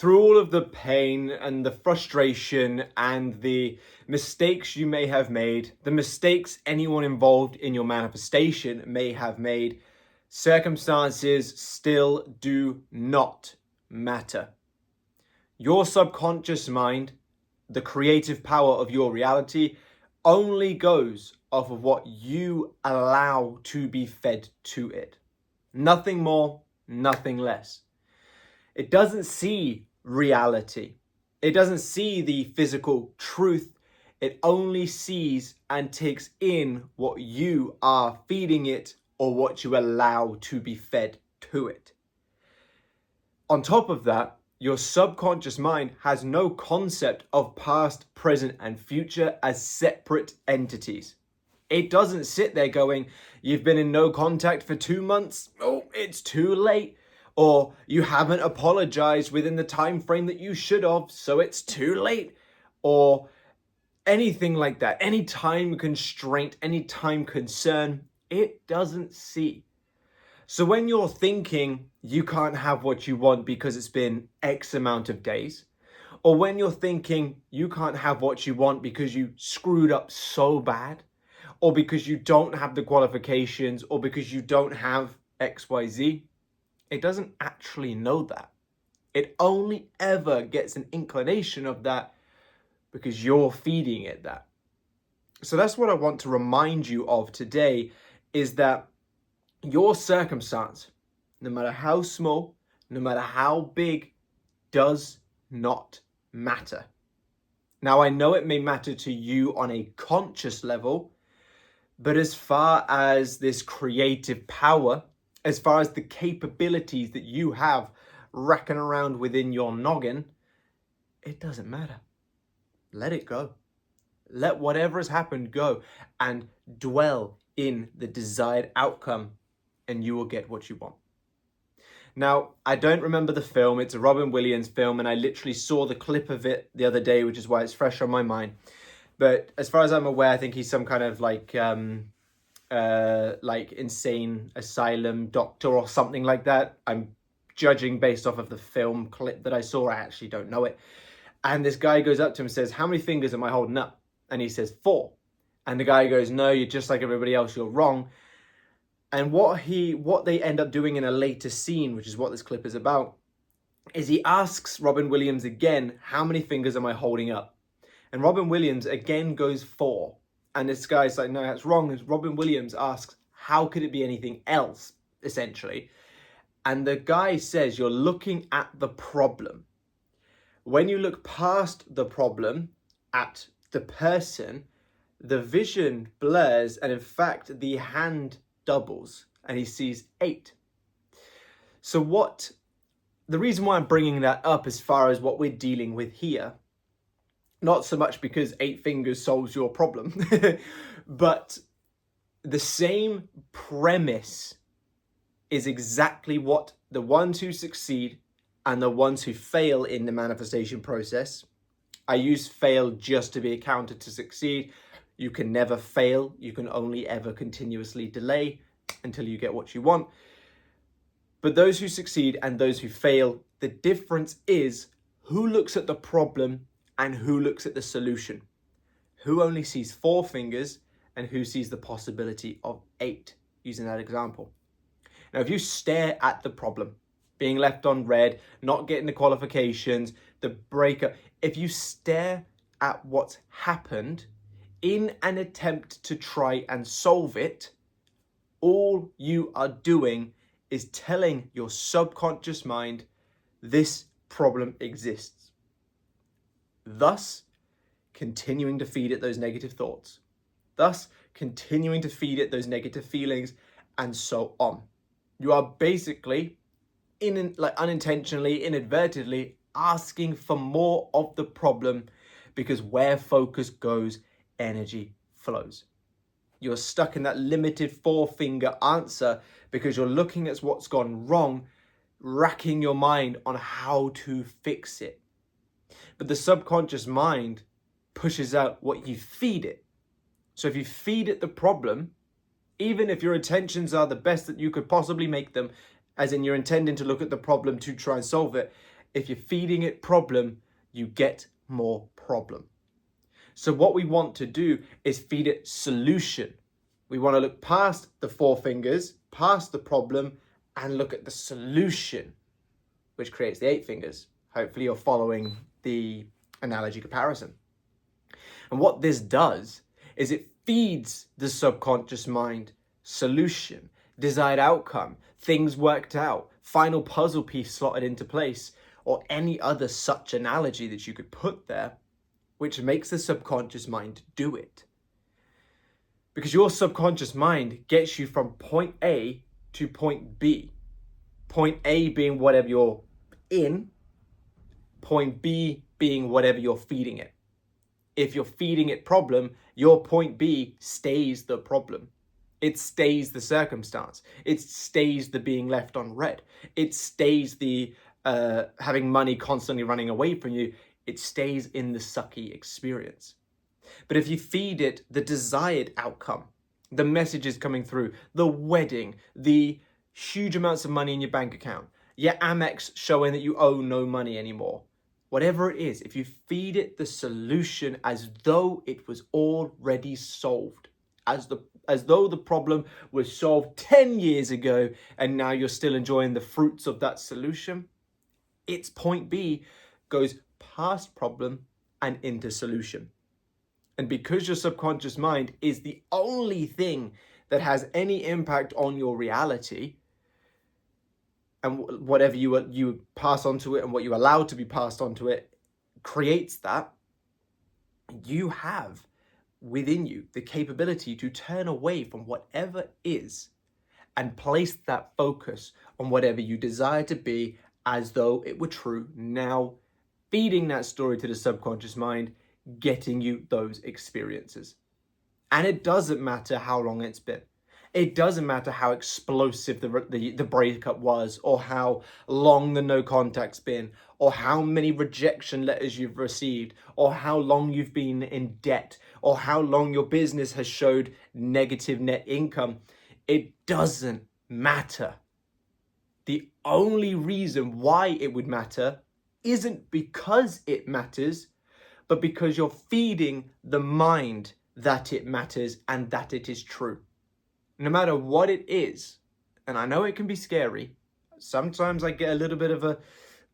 through all of the pain and the frustration and the mistakes you may have made, the mistakes anyone involved in your manifestation may have made, circumstances still do not matter. Your subconscious mind, the creative power of your reality, only goes off of what you allow to be fed to it. Nothing more, nothing less. It doesn't see reality. It doesn't see the physical truth. It only sees and takes in what you are feeding it or what you allow to be fed to it. On top of that, your subconscious mind has no concept of past, present, and future as separate entities. It doesn't sit there going, you've been in no contact for 2 months. Oh, it's too late. Or you haven't apologized within the time frame that you should have, so it's too late. Or anything like that. Any time constraint, any time concern, it doesn't see. So when you're thinking you can't have what you want because it's been X amount of days, or when you're thinking you can't have what you want because you screwed up so bad, or because you don't have the qualifications, or because you don't have XYZ, it doesn't actually know that. It only ever gets an inclination of that because you're feeding it that. So that's what I want to remind you of today, is that your circumstance, no matter how small, no matter how big, does not matter. Now, I know it may matter to you on a conscious level, but as far as this creative power, as far as the capabilities that you have racking around within your noggin, it doesn't matter. Let it go. Let whatever has happened go and dwell in the desired outcome, and you will get what you want. Now, I don't remember the film. It's a Robin Williams film, and I literally saw the clip of it the other day, which is why it's fresh on my mind. But as far as I'm aware, I think he's some kind of like insane asylum doctor or something like that. I'm judging based off of the film clip that I saw. I actually don't know it. And this guy goes up to him and says, "How many fingers am I holding up?" And he says, 4. And the guy goes, "No, you're just like everybody else. You're wrong." And what they end up doing in a later scene, which is what this clip is about, is he asks Robin Williams again, "How many fingers am I holding up?" And Robin Williams again goes 4. And this guy's like, "No, that's wrong." And Robin Williams asks, "How could it be anything else?" essentially. And the guy says, "You're looking at the problem. When you look past the problem at the person, the vision blurs, and in fact, the hand doubles, and he sees 8. So the reason why I'm bringing that up as far as what we're dealing with here, not so much because 8 fingers solves your problem, but the same premise is exactly what the ones who succeed and the ones who fail in the manifestation process. I use fail just to be a counter to succeed. You can never fail. You can only ever continuously delay until you get what you want. But those who succeed and those who fail, the difference is who looks at the problem and who looks at the solution. Who only sees 4 fingers and who sees the possibility of 8, using that example. Now, if you stare at the problem, being left on red, not getting the qualifications, the breakup, if you stare at what's happened in an attempt to try and solve it, all you are doing is telling your subconscious mind this problem exists. Thus, continuing to feed it those negative thoughts. Thus, continuing to feed it those negative feelings, and so on. You are basically, unintentionally, inadvertently, asking for more of the problem, because where focus goes, energy flows. You're stuck in that limited 4-finger answer because you're looking at what's gone wrong, racking your mind on how to fix it. But the subconscious mind pushes out what you feed it. So if you feed it the problem, even if your intentions are the best that you could possibly make them, as in you're intending to look at the problem to try and solve it, If you're feeding it problem, you get more problem. So what we want to do is feed it solution. We want to look past the four fingers, past the problem, and look at the solution, which creates the eight fingers. Hopefully you're following the analogy comparison. And what this does is it feeds the subconscious mind solution, desired outcome, things worked out, final puzzle piece slotted into place, or any other such analogy that you could put there, which makes the subconscious mind do it. Because your subconscious mind gets you from point A to point B. Point A being whatever you're in, point B being whatever you're feeding it. If you're feeding it problem, your point B stays the problem. It stays the circumstance. It stays the being left on red. It stays the having money constantly running away from you. It stays in the sucky experience. But if you feed it the desired outcome, the messages coming through, the wedding, the huge amounts of money in your bank account, your Amex showing that you owe no money anymore, whatever it is, if you feed it the solution as though it was already solved, as though the problem was solved 10 years ago and now you're still enjoying the fruits of that solution, its point B goes past problem and into solution. And because your subconscious mind is the only thing that has any impact on your reality, and whatever you pass on to it and what you allow to be passed on to it creates that, you have within you the capability to turn away from whatever is and place that focus on whatever you desire to be as though it were true now, feeding that story to the subconscious mind, getting you those experiences. And it doesn't matter how long it's been. It doesn't matter how explosive the breakup was, or how long the no contact's been, or how many rejection letters you've received, or how long you've been in debt, or how long your business has showed negative net income. It doesn't matter. The only reason why it would matter isn't because it matters, but because you're feeding the mind that it matters and that it is true. No matter what it is, and I know it can be scary, sometimes I get a little bit of a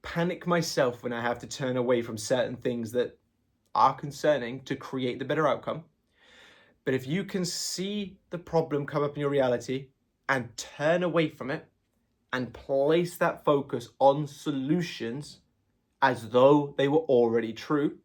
panic myself when I have to turn away from certain things that are concerning to create the better outcome. But if you can see the problem come up in your reality and turn away from it and place that focus on solutions as though they were already true,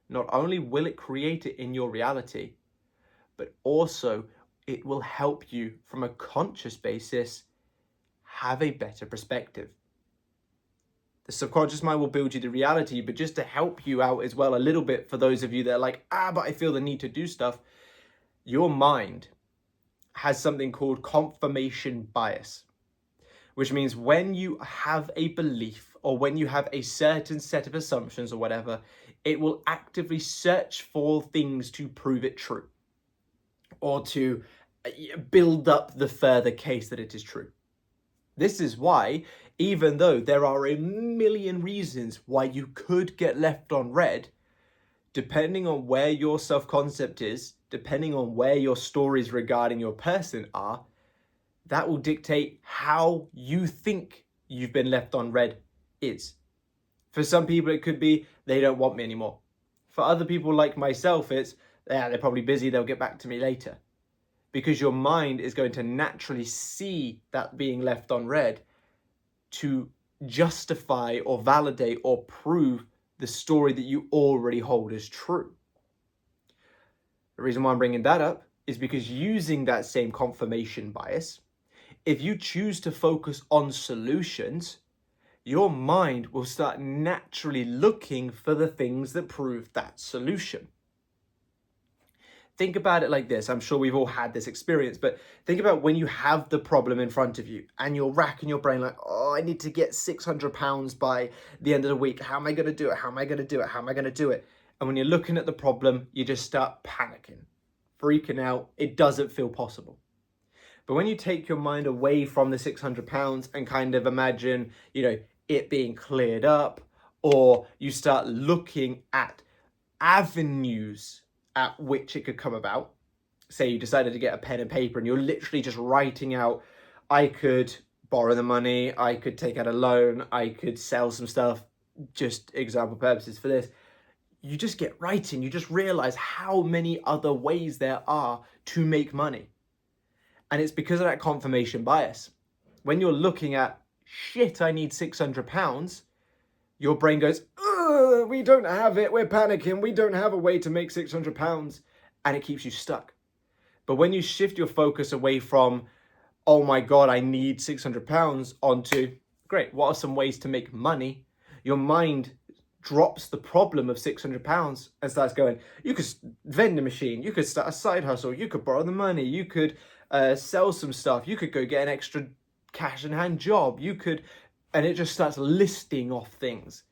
not only will it create it in your reality, but also it will help you from a conscious basis have a better perspective. The subconscious mind will build you the reality, but just to help you out as well a little bit for those of you that are like, but I feel the need to do stuff, your mind has something called confirmation bias, which means when you have a belief or when you have a certain set of assumptions or whatever, it will actively search for things to prove it true or to build up the further case that it is true. This is why, even though there are a million reasons why you could get left on red, depending on where your self-concept is, depending on where your stories regarding your person are, that will dictate how you think you've been left on red is. For some people, it could be they don't want me anymore. For other people like myself, it's they're probably busy, they'll get back to me later. Because your mind is going to naturally see that being left on red to justify or validate or prove the story that you already hold as true. The reason why I'm bringing that up is because using that same confirmation bias, if you choose to focus on solutions, your mind will start naturally looking for the things that prove that solution. Think about it like this. I'm sure we've all had this experience, but think about when you have the problem in front of you and you're racking your brain like, I need to get £600 by the end of the week. How am I going to do it? How am I going to do it? How am I going to do it? And when you're looking at the problem, you just start panicking, freaking out. It doesn't feel possible. But when you take your mind away from the £600 and kind of imagine, it being cleared up, or you start looking at avenues at which it could come about. Say you decided to get a pen and paper and you're literally just writing out, I could borrow the money, I could take out a loan, I could sell some stuff, just example purposes for this. You just get writing, you just realize how many other ways there are to make money. And it's because of that confirmation bias. When you're looking at, shit, I need £600, your brain goes, we don't have it, we're panicking, we don't have a way to make £600, and it keeps you stuck. But when you shift your focus away from, oh my God, I need £600, onto, great, what are some ways to make money? Your mind drops the problem of £600 and starts going, you could vend a machine, you could start a side hustle, you could borrow the money, you could sell some stuff, you could go get an extra cash in hand job, you could, and it just starts listing off things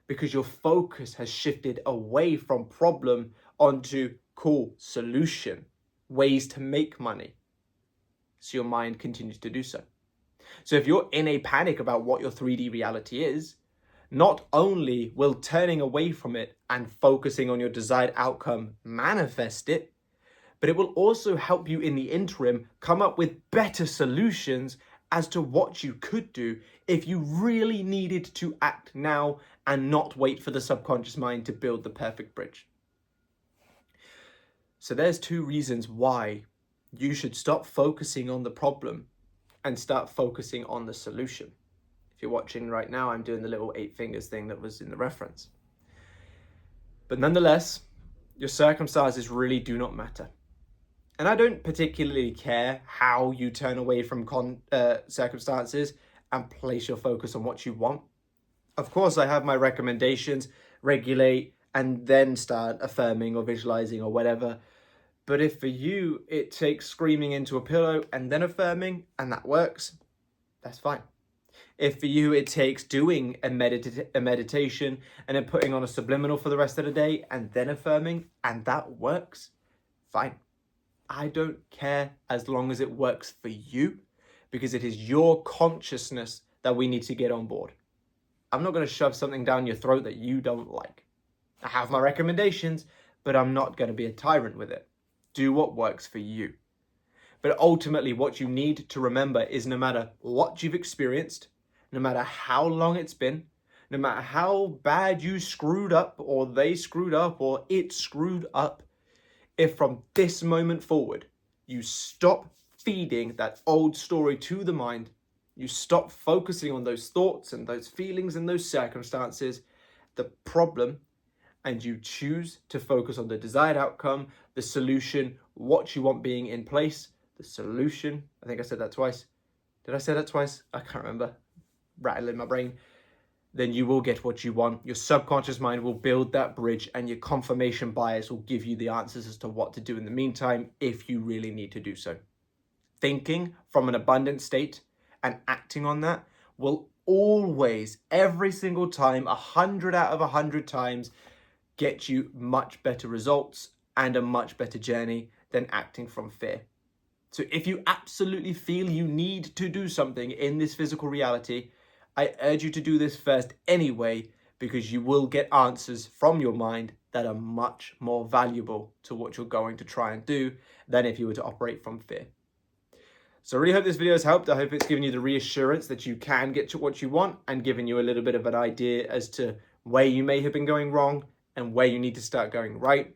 because your focus has shifted away from problem onto cool solution, ways to make money. So your mind continues to do so. So if you're in a panic about what your 3D reality is, not only will turning away from it and focusing on your desired outcome manifest it, but it will also help you in the interim come up with better solutions as to what you could do if you really needed to act now and not wait for the subconscious mind to build the perfect bridge. So there's 2 reasons why you should stop focusing on the problem and start focusing on the solution. If you're watching right now, I'm doing the little 8 fingers thing that was in the reference. But nonetheless, your circumstances really do not matter. And I don't particularly care how you turn away from circumstances and place your focus on what you want. Of course, I have my recommendations, regulate, and then start affirming or visualizing or whatever. But if for you, it takes screaming into a pillow and then affirming, and that works, that's fine. If for you, it takes doing a meditation and then putting on a subliminal for the rest of the day and then affirming, and that works, fine. I don't care as long as it works for you, because it is your consciousness that we need to get on board. I'm not going to shove something down your throat that you don't like. I have my recommendations, but I'm not going to be a tyrant with it. Do what works for you. But ultimately, what you need to remember is no matter what you've experienced, no matter how long it's been, no matter how bad you screwed up or they screwed up or it screwed up, if from this moment forward, you stop feeding that old story to the mind, you stop focusing on those thoughts and those feelings and those circumstances, the problem, and you choose to focus on the desired outcome, the solution, what you want being in place, the solution. I think I said that twice. Did I say that twice? I can't remember. Rattling my brain. Then you will get what you want. Your subconscious mind will build that bridge, and your confirmation bias will give you the answers as to what to do in the meantime if you really need to do so. Thinking from an abundant state and acting on that will always, every single time, 100 out of 100 times, get you much better results and a much better journey than acting from fear. So if you absolutely feel you need to do something in this physical reality, I urge you to do this first anyway, because you will get answers from your mind that are much more valuable to what you're going to try and do than if you were to operate from fear. So I really hope this video has helped. I hope it's given you the reassurance that you can get to what you want and given you a little bit of an idea as to where you may have been going wrong and where you need to start going right.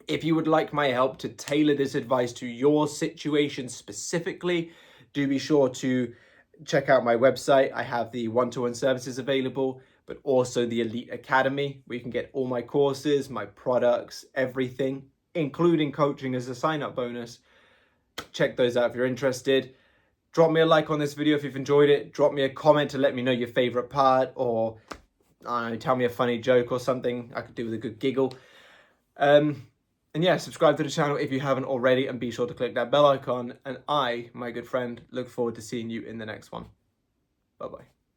If you would like my help to tailor this advice to your situation specifically, do be sure to check out my website. I have the one-to-one services available, but also the Elite Academy, where you can get all my courses, my products, everything, including coaching as a sign-up bonus. Check those out if you're interested. Drop me a like on this video if you've enjoyed it. Drop me a comment to let me know your favorite part, or tell me a funny joke or something I could do with a good giggle. And yeah, subscribe to the channel if you haven't already, and be sure to click that bell icon. And I, my good friend, look forward to seeing you in the next one. Bye-bye.